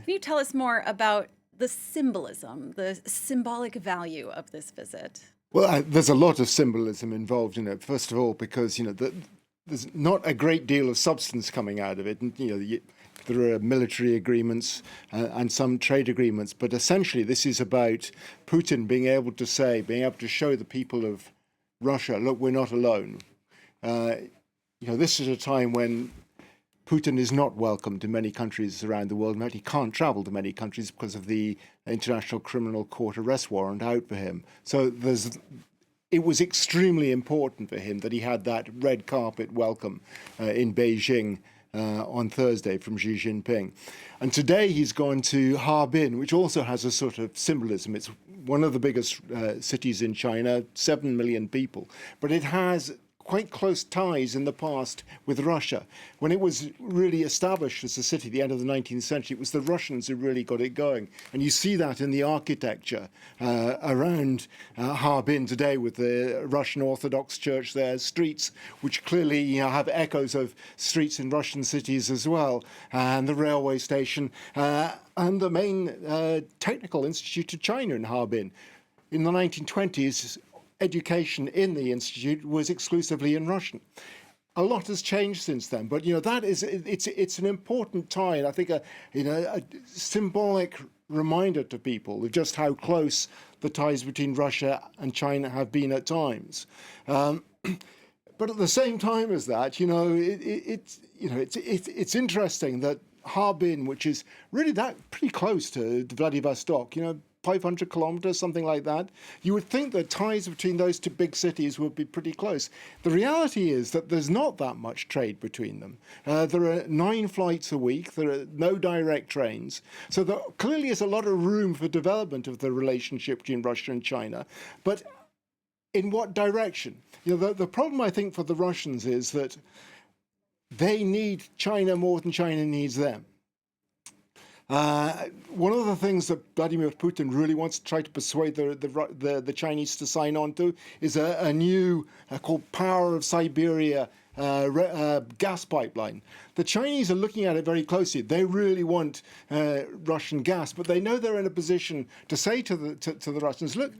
Can you tell us more about the symbolism, the symbolic value of this visit? Well, there's a lot of symbolism involved in it. First of all, because there's not a great deal of substance coming out of it, and there are military agreements and some trade agreements, but essentially this is about Putin being able to show the people of Russia, look, we're not alone. This is a time when Putin is not welcomed in many countries around the world. In fact, he can't travel to many countries because of the International Criminal Court arrest warrant out for him. So it was extremely important for him that he had that red carpet welcome in Beijing on Thursday from Xi Jinping. And today he's gone to Harbin, which also has a sort of symbolism. It's one of the biggest cities in China, 7 million people, but it has quite close ties in the past with Russia. When it was really established as a city at the end of the 19th century, it was the Russians who really got it going. And you see that in the architecture around Harbin today with the Russian Orthodox Church there, streets which clearly have echoes of streets in Russian cities as well, and the railway station, and the main technical institute of China in Harbin. In the 1920s, education in the institute was exclusively in Russian. A lot has changed since then, but it's an important tie, and I think a symbolic reminder to people of just how close the ties between Russia and China have been at times. But at the same time as that, it's interesting that Harbin, which is really pretty close to Vladivostok, 500 kilometers, something like that. You would think that ties between those two big cities would be pretty close. The reality is that there's not that much trade between them. There are 9 flights a week. There are no direct trains. So there clearly is a lot of room for development of the relationship between Russia and China. But in what direction? The problem, I think, for the Russians is that they need China more than China needs them. One of the things that Vladimir Putin really wants to try to persuade the Chinese to sign on to is a new called Power of Siberia gas pipeline. The Chinese are looking at it very closely. They really want Russian gas, but they know they're in a position to say to the Russians, look,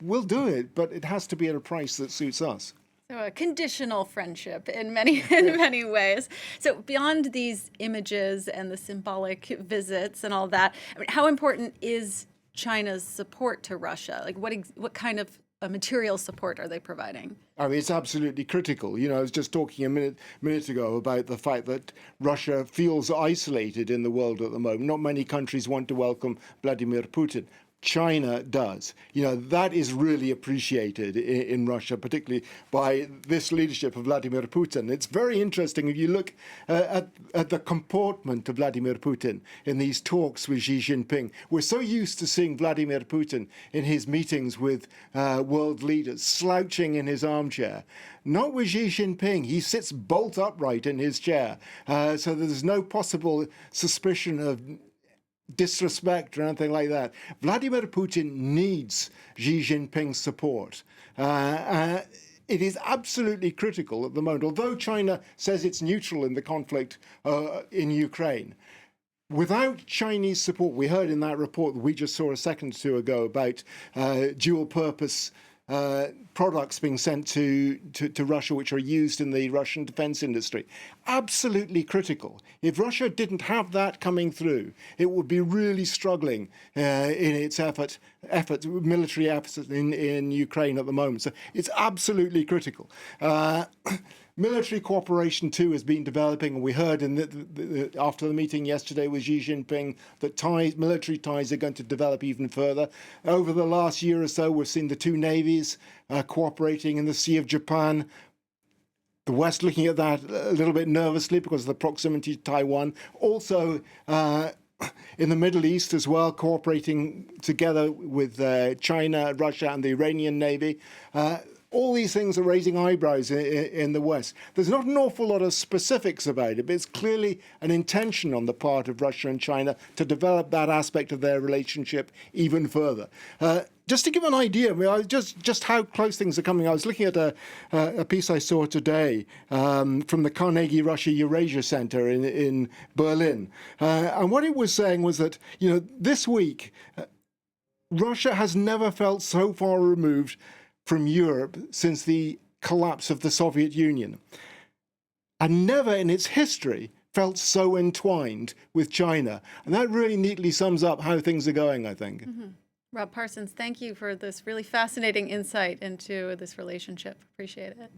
we'll do it, but it has to be at a price that suits us. So a conditional friendship in many ways. So beyond these images and the symbolic visits and all that, how important is China's support to Russia? Like what kind of material support are they providing? I mean, it's absolutely critical. I was just talking a minute ago about the fact that Russia feels isolated in the world at the moment. Not many countries want to welcome Vladimir Putin. China does. That is really appreciated in Russia, particularly by this leadership of Vladimir Putin. It's very interesting if you look at the comportment of Vladimir Putin in these talks with Xi Jinping. We're so used to seeing Vladimir Putin in his meetings with world leaders, slouching in his armchair. Not with Xi Jinping. He sits bolt upright in his chair, so there's no possible suspicion of disrespect or anything like that. Vladimir Putin needs Xi Jinping's support. It is absolutely critical at the moment. Although China says it's neutral in the conflict in Ukraine, without Chinese support, we heard in that report that we just saw a second or two ago about dual-purpose products being sent to Russia, which are used in the Russian defense industry. Absolutely critical. If Russia didn't have that coming through, it would be really struggling in its military efforts in Ukraine at the moment. So it's absolutely critical. Military cooperation, too, has been developing. We heard after the meeting yesterday with Xi Jinping that military ties are going to develop even further. Over the last year or so, we've seen the two navies cooperating in the Sea of Japan. The West looking at that a little bit nervously because of the proximity to Taiwan. Also, in the Middle East as well, cooperating together with China, Russia, and the Iranian Navy. All these things are raising eyebrows in the West. There's not an awful lot of specifics about it, but it's clearly an intention on the part of Russia and China to develop that aspect of their relationship even further. Just to give an idea, I mean, just how close things are coming. I was looking at a piece I saw today from the Carnegie Russia Eurasia Center in Berlin, and what it was saying was that this week Russia has never felt so far removed from Europe since the collapse of the Soviet Union, and never in its history felt so entwined with China. And that really neatly sums up how things are going, I think. Mm-hmm. Rob Parsons, thank you for this really fascinating insight into this relationship. Appreciate it.